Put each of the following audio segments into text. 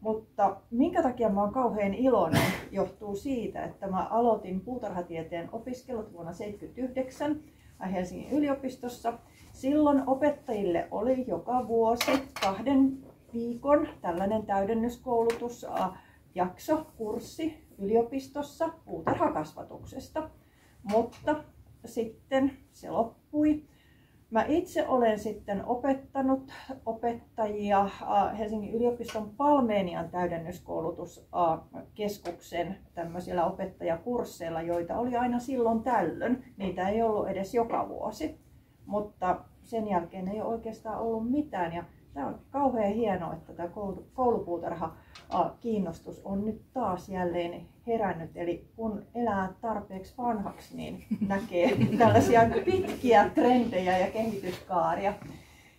Mutta minkä takia mä oon kauhean iloinen, johtuu siitä, että mä aloitin puutarhatieteen opiskelut vuonna 1979 Helsingin yliopistossa. Silloin opettajille oli joka vuosi 2 viikon tällainen täydennyskoulutusjakso, kurssi yliopistossa puutarhakasvatuksesta, mutta sitten se loppui. Mä itse olen sitten opettanut opettajia Helsingin yliopiston Palmeenian täydennyskoulutuskeskuksen tämmöisillä opettajakursseilla, joita oli aina silloin tällöin. Niitä ei ollut edes joka vuosi, mutta sen jälkeen ei ole oikeastaan ollut mitään. Ja tämä on kauhean hienoa, että tämä koulupuutarha-kiinnostus on nyt taas jälleen herännyt. Eli kun elää tarpeeksi vanhaksi, niin näkee tällaisia pitkiä trendejä ja kehityskaaria.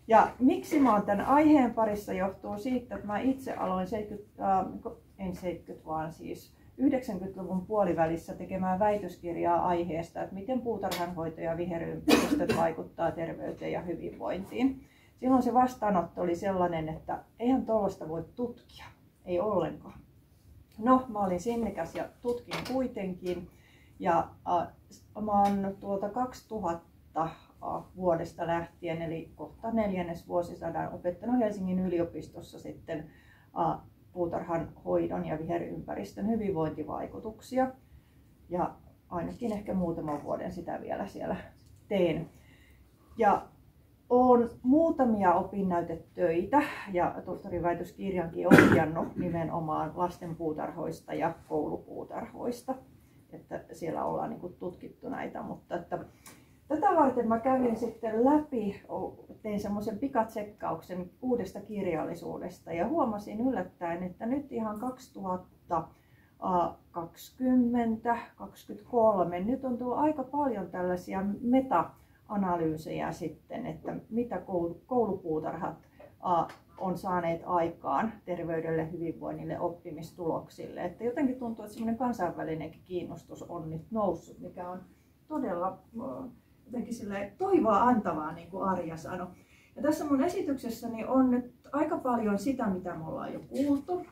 Ja miksi mä oon tämän aiheen parissa johtuu siitä, että mä itse aloin 90-luvun puolivälissä tekemään väitöskirjaa aiheesta, että miten puutarhanhoito ja viherympäristöt vaikuttaa terveyteen ja hyvinvointiin. Silloin se vastaanotto oli sellainen, että eihän tuollaista voi tutkia, ei ollenkaan. No, mä olin sinnikäs ja tutkin kuitenkin. Ja mä oon tuolta 2000 vuodesta lähtien, eli kohta 4. vuosisadan, opettanut Helsingin yliopistossa sitten puutarhan hoidon ja viherympäristön hyvinvointivaikutuksia. Ja ainakin ehkä muutaman vuoden sitä vielä siellä teen. Ja olen muutamia opinnäytetöitä ja tohtoriväitöskirjankin ohjannut nimenomaan lastenpuutarhoista ja koulupuutarhoista. Että siellä ollaan niin kuin tutkittu näitä, mutta että tätä varten mä kävin sitten läpi, tein semmoisen pikatsekkauksen uudesta kirjallisuudesta ja huomasin yllättäen, että nyt ihan 2020-2023 nyt on tullut aika paljon tällaisia meta-analyysejä sitten, että mitä koulupuutarhat on saaneet aikaan terveydelle, hyvinvoinnille, oppimistuloksille. Että jotenkin tuntuu, että semmoinen kansainvälinenkin kiinnostus on nyt noussut, mikä on todella jotenkin toivoa antavaa, niin kuin Arja sanoi. Ja tässä mun esityksessäni on nyt aika paljon sitä, mitä me ollaan jo kuultu.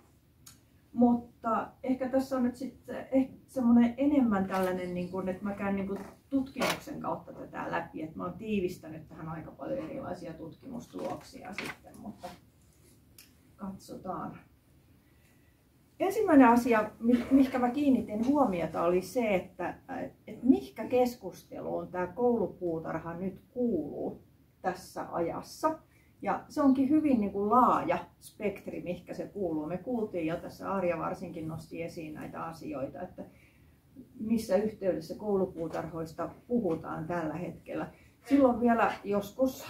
Mutta ehkä tässä on nyt sitten semmoinen enemmän tällainen, niin kuin, että mä käyn niin kuin tutkimuksen kautta tätä läpi. Että mä oon tiivistänyt tähän aika paljon erilaisia tutkimustuloksia sitten, mutta katsotaan. Ensimmäinen asia, mihinkä mä kiinnitin huomiota, oli se, että mihinkä keskusteluun tämä koulupuutarha nyt kuuluu tässä ajassa. Ja se onkin hyvin niin kuin laaja spektri, mihinkä se kuuluu. Me kuultiin jo tässä, Arja varsinkin nosti esiin näitä asioita, että missä yhteydessä koulupuutarhoista puhutaan tällä hetkellä. Silloin vielä joskus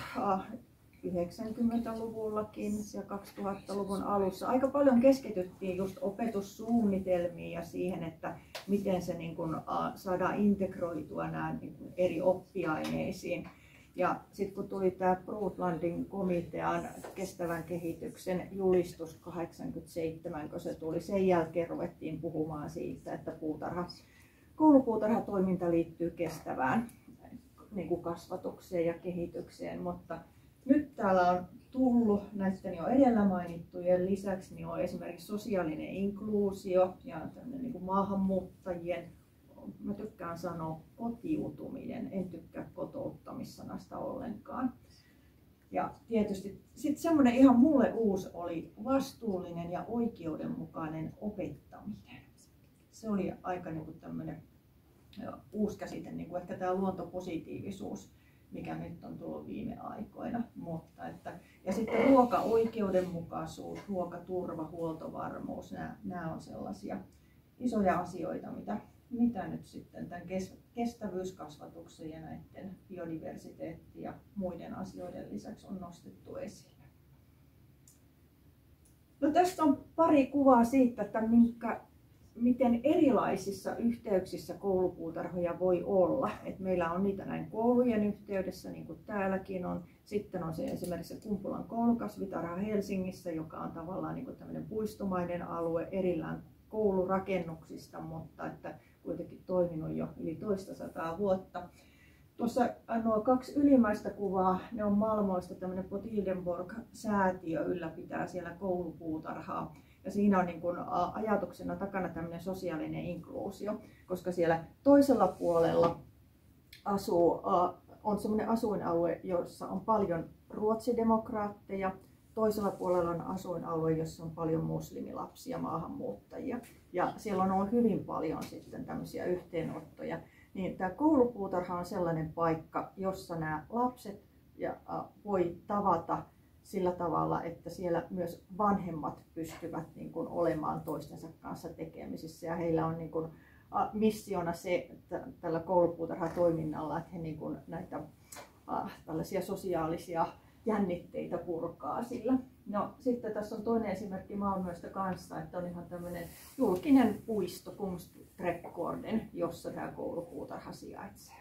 90-luvullakin ja 2000-luvun alussa aika paljon keskityttiin just opetussuunnitelmiin ja siihen, että miten se niin kuin saadaan integroitua nämä niin kuin eri oppiaineisiin. Ja sitten kun tuli tämä Brundtlandin komitean kestävän kehityksen julistus 87, kun se tuli, sen jälkeen ruvettiin puhumaan siitä, että koulupuutarhatoiminta liittyy kestävään niin kuin kasvatukseen ja kehitykseen, mutta nyt täällä on tullut näiden jo edellä mainittujen lisäksi niin on esimerkiksi sosiaalinen inkluusio ja niin kuin maahanmuuttajien, mä tykkään sanoa kotiutuminen, en tykkää kotouttamissanasta ollenkaan. Ja tietysti sitten semmoinen ihan mulle uusi oli vastuullinen ja oikeudenmukainen opettaminen. Se oli aika niin kuin tämmöinen uusi käsite, niin kuin ehkä tämä luontopositiivisuus, mikä nyt on tullut viime aikoina. Ja sitten ruokaoikeudenmukaisuus, ruokaturva, huoltovarmuus, nämä on sellaisia isoja asioita, mitä nyt sitten tämän kestävyyskasvatuksen ja näiden biodiversiteetti ja muiden asioiden lisäksi on nostettu esille. No, tästä on pari kuvaa siitä, että miten erilaisissa yhteyksissä koulupuutarhoja voi olla. Et meillä on niitä näin koulujen yhteydessä, niin kuin täälläkin on. Sitten on se esimerkiksi Kumpulan koulukasvitarha Helsingissä, joka on tavallaan niin kuin tämmöinen puistomainen alue erillään koulurakennuksista, mutta että kuitenkin toiminut jo yli 200 vuotta. Tuossa nuo 2 ylimmäistä kuvaa, ne on Malmoista, tämmöinen Potildenborg-säätiö ylläpitää siellä koulupuutarhaa. Ja siinä on niin kuin ajatuksena takana tämmöinen sosiaalinen inkluusio, koska siellä toisella puolella on semmoinen asuinalue, jossa on paljon ruotsidemokraatteja. Toisella puolella on asuinalue, jossa on paljon muslimilapsia, maahanmuuttajia. Ja siellä on ollut hyvin paljon sitten tämmöisiä yhteenottoja. Niin tämä koulupuutarha on sellainen paikka, jossa nämä lapset voi tavata sillä tavalla, että siellä myös vanhemmat pystyvät niin kuin olemaan toistensa kanssa tekemisissä. Ja heillä on niin kuin missiona se, että tällä koulupuutarhatoiminnalla, että he niin kuin näitä tällaisia sosiaalisia jännitteitä purkaa sillä. No sitten tässä on toinen esimerkki Malmöstä kanssa, että on ihan tämmöinen julkinen puisto Kungsträdgården, jossa tämä koulupuutarha sijaitsee.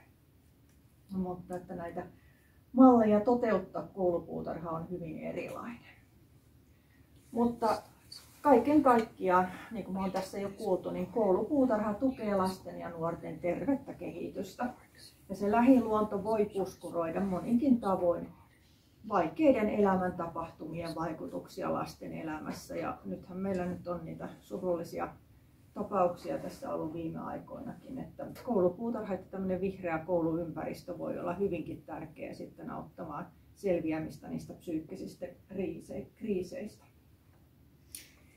Mutta että näitä malleja toteuttaa koulupuutarha on hyvin erilainen. Mutta kaiken kaikkiaan, niin kuin me on tässä jo kuultu, niin koulupuutarha tukee lasten ja nuorten tervettä kehitystä. Ja se lähiluonto voi puskuroida moninkin tavoin vaikeiden elämäntapahtumien vaikutuksia lasten elämässä. Ja nythän meillä nyt on niitä surullisia tapauksia tässä ollut viime aikoinakin, että koulupuutarha, että tämmöinen vihreä kouluympäristö voi olla hyvinkin tärkeä sitten auttamaan selviämistä niistä psyykkisistä kriiseistä.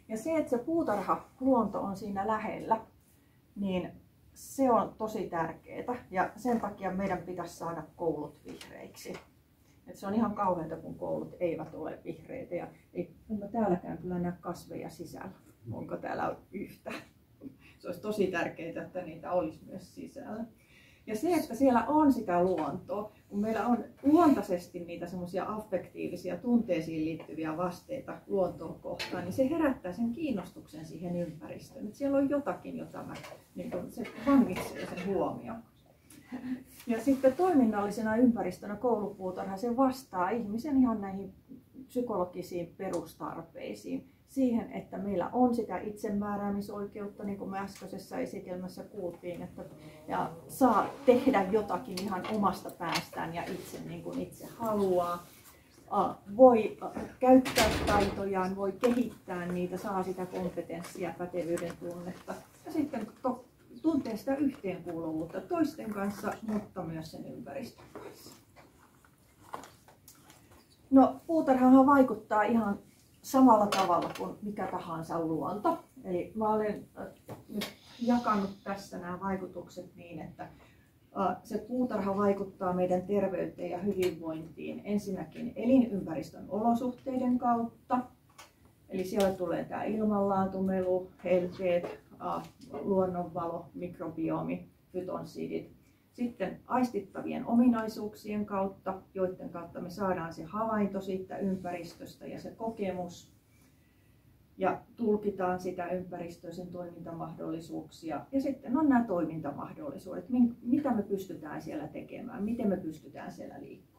Ja se, että se puutarhaluonto on siinä lähellä, niin se on tosi tärkeää ja sen takia meidän pitäisi saada koulut vihreiksi. Et se on ihan kauheata, kun koulut eivät ole vihreitä ja en mä täälläkään kyllä näe kasveja sisällä. Onko täällä yhtään? Se olisi tosi tärkeää, että niitä olisi myös sisällä. Ja se, että siellä on sitä luontoa, kun meillä on luontaisesti niitä semmoisia affektiivisia tunteisiin liittyviä vasteita luontoon kohtaan, niin se herättää sen kiinnostuksen siihen ympäristöön. Että siellä on jotakin, jota niin se vangitsee sen huomioon. Ja sitten toiminnallisena ympäristönä koulupuutarha se vastaa ihmisen ihan näihin psykologisiin perustarpeisiin. Siihen, että meillä on sitä itsemääräämisoikeutta, niin kuin me äskeisessä esitelmässä kuultiin, että ja saa tehdä jotakin ihan omasta päästään ja itse niin kuin itse haluaa. Voi käyttää taitojaan, voi kehittää niitä, saa sitä kompetenssia, pätevyyden tunnetta. Ja sitten tuntee sitä yhteenkuuluvuutta toisten kanssa, mutta myös sen ympäristön kanssa. No, puutarhahan vaikuttaa ihan samalla tavalla kuin mikä tahansa luonto. Eli mä olen nyt jakanut tässä nämä vaikutukset niin, että se puutarha vaikuttaa meidän terveyteen ja hyvinvointiin ensinnäkin elinympäristön olosuhteiden kautta. Eli siellä tulee tämä ilmanlaatu, melu, helteet, luonnonvalo, mikrobiomi, fytonsidit. Sitten aistittavien ominaisuuksien kautta, joiden kautta me saadaan se havainto siitä ympäristöstä ja se kokemus. Ja tulkitaan sitä ympäristöä, sen toimintamahdollisuuksia. Ja sitten on nämä toimintamahdollisuudet, mitä me pystytään siellä tekemään, miten me pystytään siellä liikkumaan.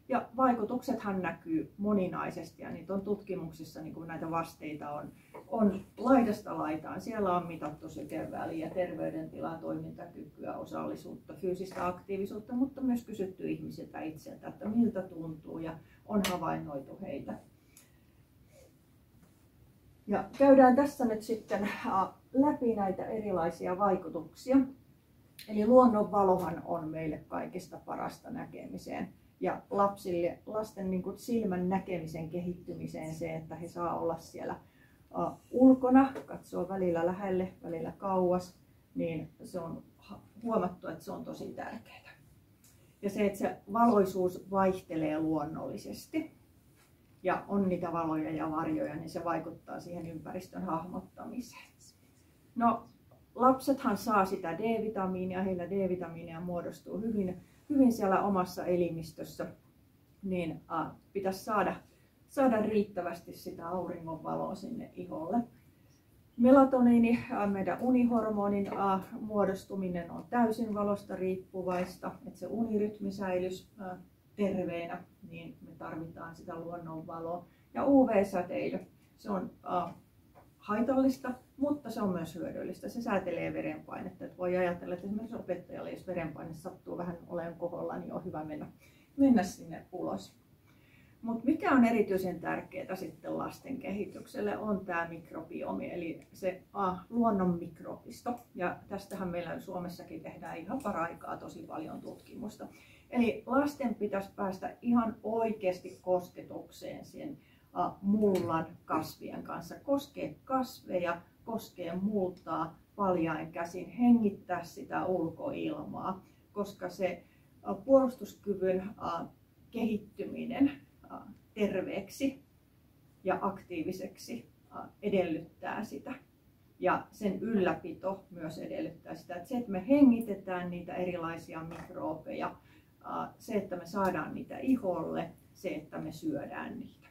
Ja vaikutuksethan näkyy moninaisesti ja niitä on tutkimuksissa, niin kuin näitä vasteita on laidasta laitaan. Siellä on mitattu sekä terveydentilaa, toimintakykyä, osallisuutta, fyysistä aktiivisuutta, mutta myös kysytty ihmisiltä itseltä, että miltä tuntuu ja on havainnoitu heitä. Ja käydään tässä nyt sitten läpi näitä erilaisia vaikutuksia. Eli luonnonvalohan on meille kaikista parasta näkemiseen. Ja lasten niin kuin silmän näkemisen kehittymiseen se, että he saa olla siellä ulkona, katsoa välillä lähelle, välillä kauas, niin se on huomattu, että se on tosi tärkeää. Ja se, että se valoisuus vaihtelee luonnollisesti ja on niitä valoja ja varjoja, niin se vaikuttaa siihen ympäristön hahmottamiseen. No, lapsethan saa sitä D-vitamiinia, heillä D-vitamiinia muodostuu hyvin siellä omassa elimistössä, niin pitäisi saada riittävästi sitä auringonvaloa sinne iholle. Melatoniini, meidän unihormonin muodostuminen on täysin valosta riippuvaista, että se unirytmi säilyisi terveenä, niin me tarvitaan sitä luonnonvaloa. Ja UV-säteily, se on haitallista, mutta se on myös hyödyllistä. Se säätelee verenpainetta. Että voi ajatella, että esimerkiksi opettajalle, jos verenpaine sattuu vähän olemaan koholla, niin on hyvä mennä sinne ulos. Mutta mikä on erityisen tärkeää sitten lasten kehitykselle on tämä mikrobiomi, eli se luonnon mikrobisto. Ja tästähän meillä Suomessakin tehdään ihan paraikaa tosi paljon tutkimusta. Eli lasten pitäisi päästä ihan oikeasti kosketukseen sen mullan kasvien kanssa, koskee kasveja, koskee multaa paljain käsin, hengittää sitä ulkoilmaa, koska se puolustuskyvyn kehittyminen terveeksi ja aktiiviseksi edellyttää sitä. Ja sen ylläpito myös edellyttää sitä, että se, että me hengitetään niitä erilaisia mikroobeja, se, että me saadaan niitä iholle, se, että me syödään niitä.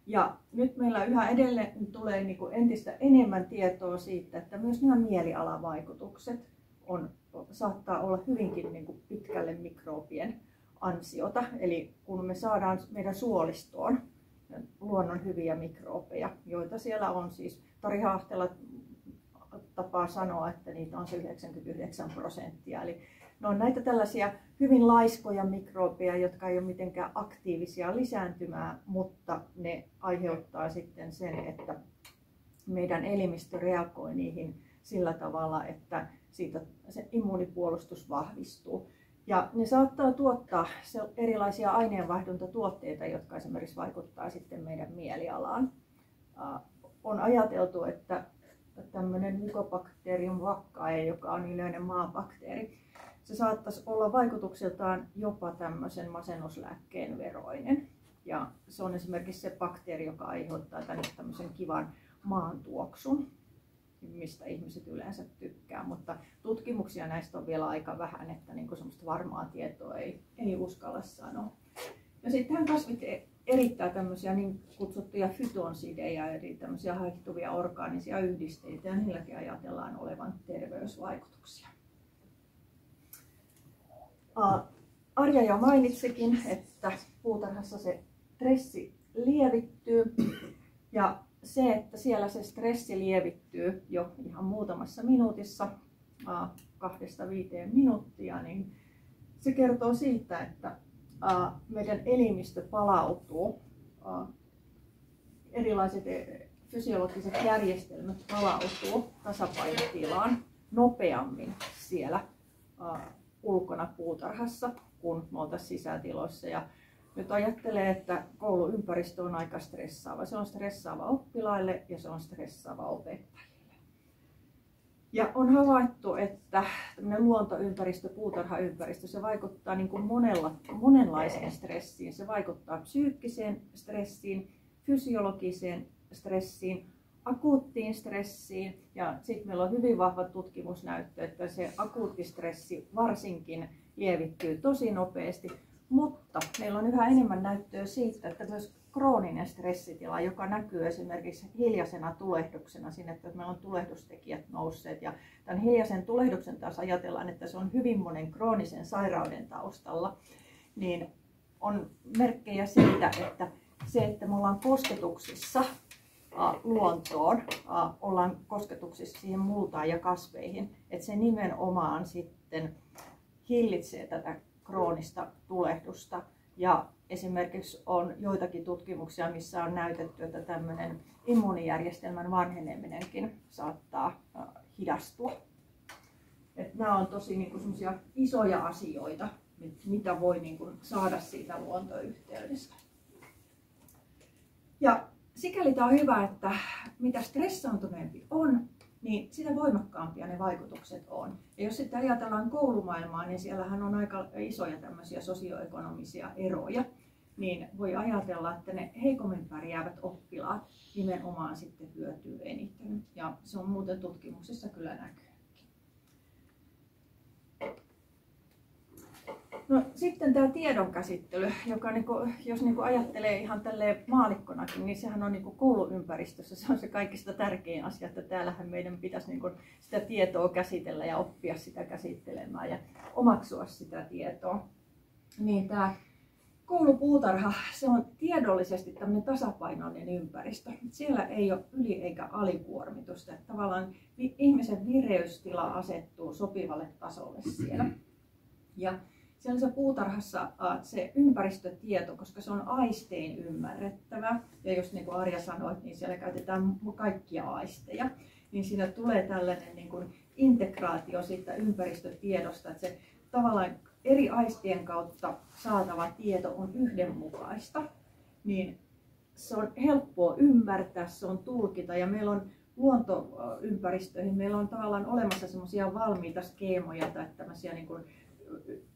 Ja nyt meillä yhä edelleen tulee niin kuin entistä enemmän tietoa siitä, että myös nämä mielialavaikutukset saattaa olla hyvinkin niin kuin pitkälle mikroobien ansiota. Eli kun me saadaan meidän suolistoon luonnon hyviä mikroobeja, joita siellä on siis, Tari Haahtela tapaa sanoa, että niitä on se 99%. Eli ne on näitä tällaisia hyvin laiskoja mikroobeja, jotka ei ole mitenkään aktiivisia lisääntymään, mutta ne aiheuttaa sitten sen, että meidän elimistö reagoi niihin sillä tavalla, että siitä se immuunipuolustus vahvistuu. Ja ne saattaa tuottaa erilaisia aineenvaihduntatuotteita, jotka esimerkiksi vaikuttaa sitten meidän mielialaan. On ajateltu, että tämmöinen Mycobacterium vaccae, joka on yleinen maabakteeri, se saattaisi olla vaikutuksiltaan jopa tämmöisen masennuslääkkeen veroinen. Ja se on esimerkiksi se bakteeri, joka aiheuttaa tämmöisen kivan maantuoksun, mistä ihmiset yleensä tykkää, mutta tutkimuksia näistä on vielä aika vähän, että niin semmoista varmaa tietoa ei uskalla sanoa. Ja sittenhän kasvit erittää tämmöisiä niin kutsuttuja fytonsideja, eli tämmöisiä haihtuvia orgaanisia yhdisteitä, ja niilläkin ajatellaan olevan terveysvaikutuksia. Arja jo mainitsikin, että puutarhassa se stressi lievittyy, ja se, että siellä se stressi lievittyy jo ihan muutamassa minuutissa, 2–5 minuuttia, niin se kertoo siitä, että meidän elimistö palautuu, erilaiset fysiologiset järjestelmät palautuu tasapainotilaan nopeammin siellä ulkona puutarhassa, kun me oltaisiin sisätiloissa. Ja nyt ajattelee, että kouluympäristö on aika stressaava. Se on stressaava oppilaille ja se on stressaava opettajille. Ja on havaittu, että luontoympäristö, puutarhaympäristö, se vaikuttaa niin kuin monenlaiseen stressiin. Se vaikuttaa psyykkiseen stressiin, fysiologiseen stressiin, akuuttiin stressiin. Ja sitten meillä on hyvin vahva tutkimusnäyttö, että se akuutti stressi varsinkin lievittyy tosi nopeasti. Mutta meillä on yhä enemmän näyttöä siitä, että myös krooninen stressitila, joka näkyy esimerkiksi hiljaisena tulehduksena siinä, että meillä on tulehdustekijät nousseet. Ja tämän hiljaisen tulehduksen taas ajatellaan, että se on hyvin monen kroonisen sairauden taustalla. Niin on merkkejä siitä, että se, että me ollaan kosketuksissa luontoon, ollaan kosketuksissa siihen multaan ja kasveihin, että se nimenomaan sitten hillitsee tätä kroonista tulehdusta. Ja esimerkiksi on joitakin tutkimuksia, missä on näytetty, että tämmöinen immuunijärjestelmän vanheneminenkin saattaa hidastua. Että nämä on tosi niin kuin isoja asioita, mitä voi niin kuin saada siitä luontoyhteydestä. Ja sikäli tämä on hyvä, että mitä stressaantuneempi on, niin sitä voimakkaampia ne vaikutukset on. Ja jos sitten ajatellaan koulumaailmaa, niin siellähän on aika isoja tämmöisiä sosioekonomisia eroja. Niin voi ajatella, että ne heikommin pärjäävät oppilaat nimenomaan sitten hyötyy eniten. Ja se on muuten tutkimuksessa kyllä näkyy. No, sitten tämä tiedonkäsittely, joka jos ajattelee ihan tälleen maallikkonakin, niin sehän on kouluympäristössä se on se kaikista tärkein asia, että täällähän meidän pitäisi sitä tietoa käsitellä ja oppia sitä käsittelemään ja omaksua sitä tietoa. Niin tämä koulupuutarha, se on tiedollisesti tämmöinen tasapainoinen ympäristö. Siellä ei ole yli- eikä alikuormitusta. Että tavallaan ihmisen vireystila asettuu sopivalle tasolle siellä. Ja siellä se puutarhassa se ympäristötieto, koska se on aistein ymmärrettävä, ja just niin kuin Arja sanoi, niin siellä käytetään kaikkia aisteja, niin siinä tulee tällainen niin kuin integraatio siitä ympäristötiedosta, että se tavallaan eri aistien kautta saatava tieto on yhdenmukaista, niin se on helppoa ymmärtää, se on tulkita, ja meillä on luontoympäristöihin, meillä on tavallaan olemassa semmoisia valmiita skeemoja tai tämmöisiä niin kuin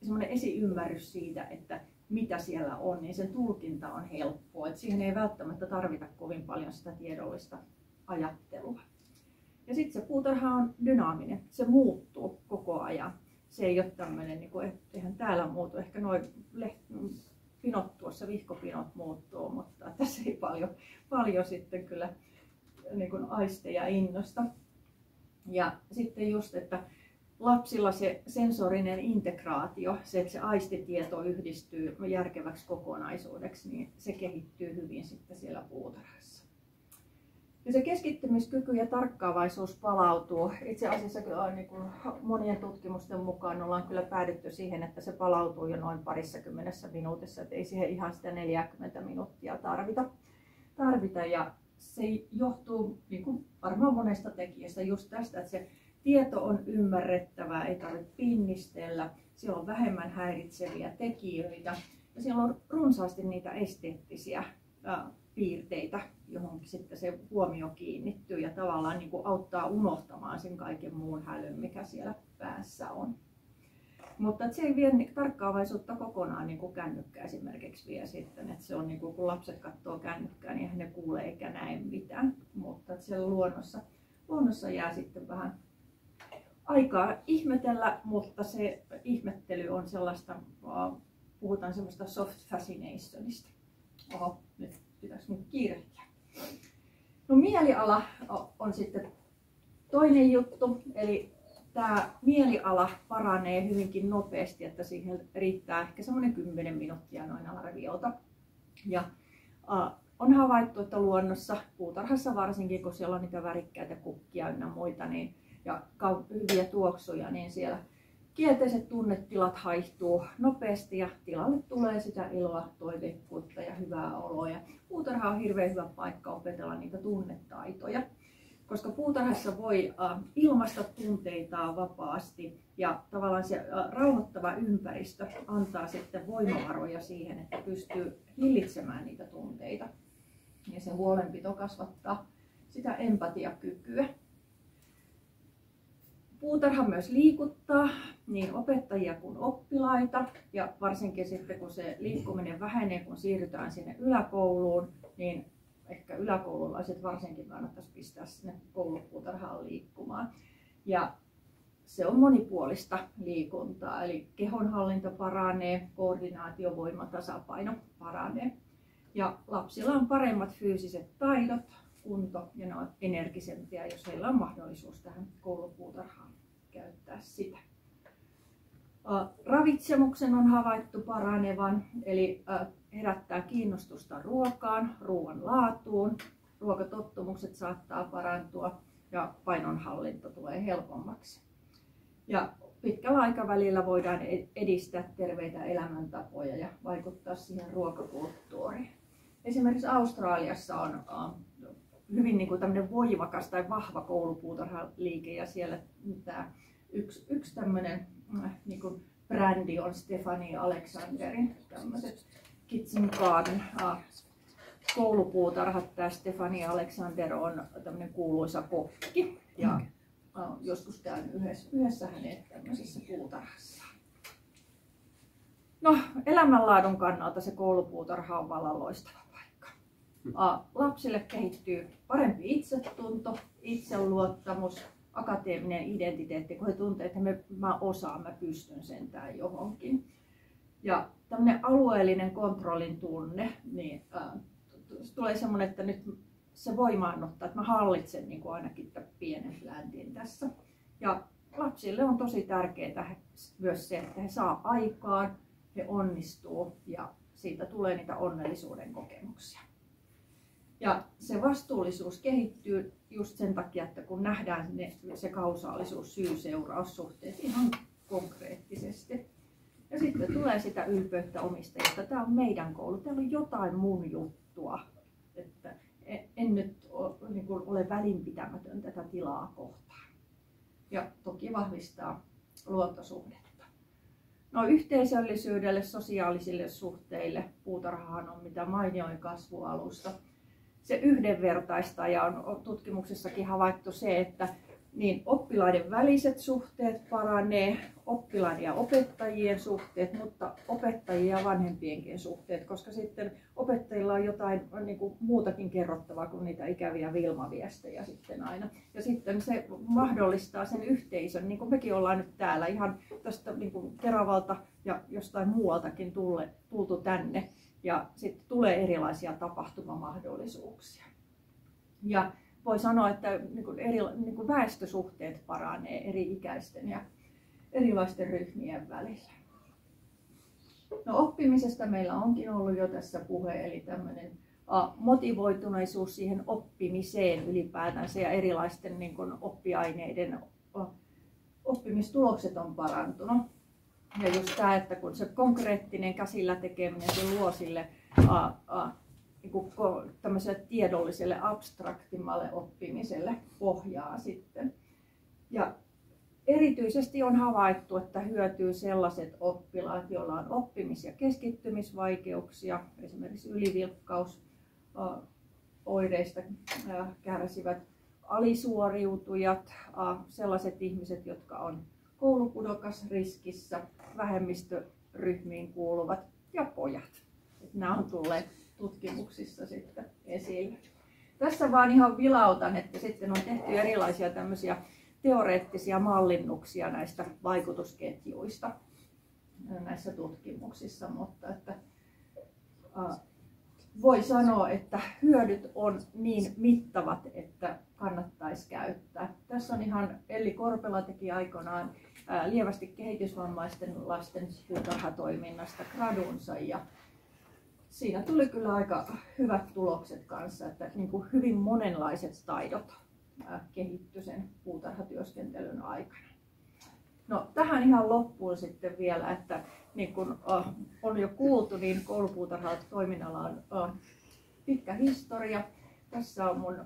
semmoinen esiymmärrys siitä, että mitä siellä on, niin sen tulkinta on helppoa. Et siihen ei välttämättä tarvita kovin paljon sitä tiedollista ajattelua. Ja sitten se puutarha on dynaaminen, se muuttuu koko ajan. Se ei ole tämmöinen, niin kuin, eihän täällä muutu, ehkä noin pinot tuossa, vihkopinot muuttuu, mutta tässä ei paljon sitten kyllä niin kuin aisteja innosta. Ja sitten just, että lapsilla se sensorinen integraatio, se, että se aistitieto yhdistyy järkeväksi kokonaisuudeksi, niin se kehittyy hyvin sitten siellä puutarhassa. Ja se keskittymiskyky ja tarkkaavaisuus palautuu. Itse asiassa niin kuin monien tutkimusten mukaan ollaan kyllä päädytty siihen, että se palautuu jo noin 20 minuutissa, että ei siihen ihan sitä 40 minuuttia tarvita. Ja se johtuu niin kuin varmaan monesta tekijästä just tästä, että se tieto on ymmärrettävää, ei tarvitse pinnistellä, siellä on vähemmän häiritseviä tekijöitä ja siellä on runsaasti niitä esteettisiä piirteitä, johon sitten se huomio kiinnittyy ja tavallaan niin kuin auttaa unohtamaan sen kaiken muun hälyn, mikä siellä päässä on. Mutta se ei vie tarkkaavaisuutta kokonaan, niin kuin kännykkä esimerkiksi vie sitten, että se on niin kuin, kun lapset katsoo kännykkää, niin eihän ne kuule eikä näe mitään, mutta siellä luonnossa jää sitten vähän aikaa ihmetellä, mutta se ihmettely on sellaista, puhutaan semmoista soft fascinationista. Oho, nyt pitäisi nyt kiirehtiä. No mieliala on sitten toinen juttu, eli tämä mieliala paranee hyvinkin nopeasti, että siihen riittää ehkä semmoinen 10 minuuttia noin arviolta. Ja on havaittu, että luonnossa, puutarhassa varsinkin, kun siellä on niitä värikkäitä kukkia ynnä muita, niin ja hyviä tuoksuja, niin siellä kielteiset tunnetilat haihtuu nopeasti ja tilalle tulee sitä iloa, toiveikkuutta ja hyvää oloa. Ja puutarha on hirveän hyvä paikka opetella niitä tunnetaitoja, koska puutarhassa voi ilmaista tunteitaan vapaasti ja tavallaan se rauhoittava ympäristö antaa sitten voimavaroja siihen, että pystyy hillitsemään niitä tunteita. Ja se huolenpito kasvattaa sitä empatiakykyä. Puutarha myös liikuttaa niin opettajia kuin oppilaita ja varsinkin sitten kun se liikkuminen vähenee, kun siirrytään sinne yläkouluun, niin ehkä yläkoululaiset varsinkin kannattaisi pistää sinne koulupuutarhaan liikkumaan. Ja se on monipuolista liikuntaa, eli kehonhallinta paranee, koordinaatio, voima, tasapaino paranee. Ja lapsilla on paremmat fyysiset taidot, kunto ja ne on energisempiä, jos heillä on mahdollisuus tähän koulupuutarhaan käyttää sitä. Ravitsemuksen on havaittu paranevan, eli herättää kiinnostusta ruokaan, ruoan laatuun, ruokatottumukset saattaa parantua ja painonhallinta tulee helpommaksi. Ja pitkällä aikavälillä voidaan edistää terveitä elämäntapoja ja vaikuttaa siihen ruokakulttuuriin. Esimerkiksi Australiassa on hyvin niin kuin tämmöinen voimakas tai vahva koulupuutarhaliike ja siellä tämä yksi tämmöinen niin kuin brändi on Stephanie Alexanderin tämmöiset Kitchen Garden koulupuutarhat. Tämä Stephanie Alexander on tämmöinen kuuluisa kokki ja joskus käyn yhdessä hänen tämmöisessä puutarhassa. No, elämänlaadun kannalta se koulupuutarha on vallan loistava paikka. Lapsille kehittyy parempi itsetunto, itseluottamus, akateeminen identiteetti, kun he tuntee, että mä osaan, mä pystyn sentään johonkin. Ja tämmöinen alueellinen kontrollin tunne, niin tulee semmoinen, että nyt se voimaannuttaa, että mä hallitsen niin kuin ainakin tämän pienen läntin tässä. Ja lapsille on tosi tärkeää myös se, että he saa aikaan, he onnistuu ja siitä tulee niitä onnellisuuden kokemuksia. Ja se vastuullisuus kehittyy just sen takia, että kun nähdään se kausaalisuus, syy-seuraussuhteet ihan konkreettisesti. Ja sitten tulee sitä ylpeyttä omistajista. Tämä on meidän koulu, täällä on jotain mun juttua. Että en nyt ole välinpitämätön tätä tilaa kohtaan. Ja toki vahvistaa luontosuhdetta. No, yhteisöllisyydelle, sosiaalisille suhteille puutarhahan on mitä mainioin kasvualusta. Se yhdenvertaista ja on tutkimuksessakin havaittu se, että niin oppilaiden väliset suhteet paranee, oppilaiden ja opettajien suhteet, mutta opettajien ja vanhempienkin suhteet, koska sitten opettajilla on jotain niin kuin muutakin kerrottavaa kuin niitä ikäviä Vilma-viestejä sitten aina. Ja sitten se mahdollistaa sen yhteisön, niin kuin mekin ollaan nyt täällä ihan tästä niin kuin Keravalta ja jostain muualtakin tultu tänne. Ja sitten tulee erilaisia tapahtumamahdollisuuksia. Ja voi sanoa, että niin kuin väestösuhteet paranee eri-ikäisten ja erilaisten ryhmien välillä. No, oppimisesta meillä onkin ollut jo tässä puhe, eli tämmöinen motivoituneisuus siihen oppimiseen ylipäätänsä ja erilaisten niin kuin oppiaineiden oppimistulokset on parantunut. Ja just tämä, että kun se konkreettinen käsillä tekeminen, se luo sille tämmöiselle tiedolliselle, abstraktimmalle oppimiselle pohjaa sitten. Ja erityisesti on havaittu, että hyötyy sellaiset oppilaat, joilla on oppimis- ja keskittymisvaikeuksia, esimerkiksi ylivilkkausoireista kärsivät alisuoriutujat, sellaiset ihmiset, jotka on koulupudokasriskissä, vähemmistöryhmiin kuuluvat ja pojat. Nämä on tulleet tutkimuksissa sitten esille. Tässä vaan ihan vilautan, että sitten on tehty erilaisia tämmöisiä teoreettisia mallinnuksia näistä vaikutusketjuista näissä tutkimuksissa, mutta että, voi sanoa, että hyödyt on niin mittavat, että kannattaisi käyttää. Tässä on ihan Elli Korpela teki aikoinaan lievästi kehitysvammaisten lasten puutarhatoiminnasta gradunsa ja siinä tuli kyllä aika hyvät tulokset kanssa, että niin kuin hyvin monenlaiset taidot kehittyi sen puutarhatyöskentelyn aikana. No, tähän ihan loppuun sitten vielä, että niin kuin on jo kuultu, niin koulupuutarhatoiminnalla on pitkä historia. Tässä on mun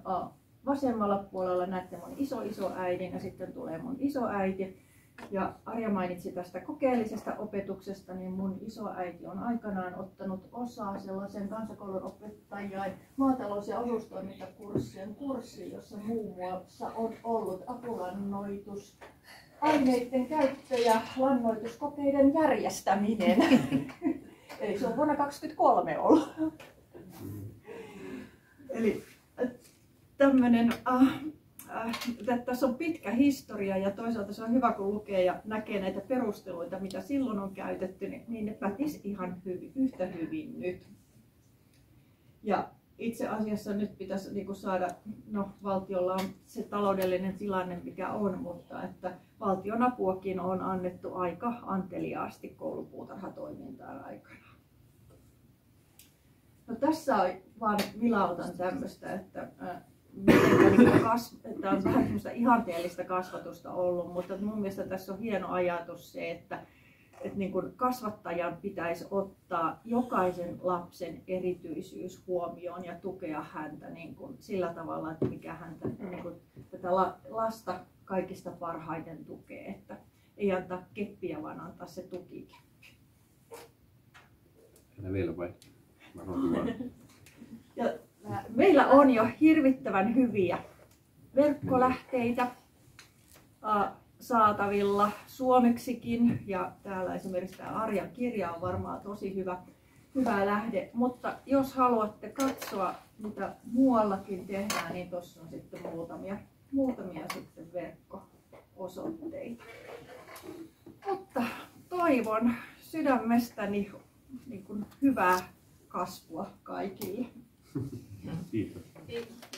vasemmalla puolella näette mun isoäidin ja sitten tulee mun isoäiti. Ja Arja mainitsi tästä kokeellisesta opetuksesta, niin mun isoäiti on aikanaan ottanut osaa sellaisen kansakoulun opettajan maatalous- ja osuustoimintakurssien kurssiin, jossa muun muassa on ollut apulannoitus, aineiden käyttö ja lannoituskokeiden järjestäminen. Eli se on vuonna 2023 ollut. Eli tämmöinen tässä on pitkä historia ja toisaalta se on hyvä, kun lukee ja näkee näitä perusteluita, mitä silloin on käytetty, niin ne pätisi ihan yhtä hyvin nyt. Ja itse asiassa nyt pitäisi niin kuin saada, no valtiolla on se taloudellinen tilanne mikä on, mutta että valtion apuakin on annettu aika anteliaasti koulupuutarhatoimintaan aikana. No, tässä vaan vilautan tämmöistä, että tämä on vähän semmoista ihanteellista kasvatusta ollut, mutta mun mielestä tässä on hieno ajatus se, että niin kuin kasvattajan pitäisi ottaa jokaisen lapsen erityisyys huomioon ja tukea häntä niin kuin sillä tavalla, että mikä häntä, niin kuin tätä lasta kaikista parhaiten tukee, että ei antaa keppiä, vaan antaa se tukikeppi. Enää vielä vai? Ja meillä on jo hirvittävän hyviä verkkolähteitä saatavilla suomeksikin ja täällä esimerkiksi tämä Arjan kirja on varmaan tosi hyvä lähde, mutta jos haluatte katsoa mitä muuallakin tehdään, niin tuossa on sitten muutamia sitten verkko-osoitteita. Mutta toivon sydämestäni niin kuin hyvää kasvua kaikille. Kiitos. Kiitos.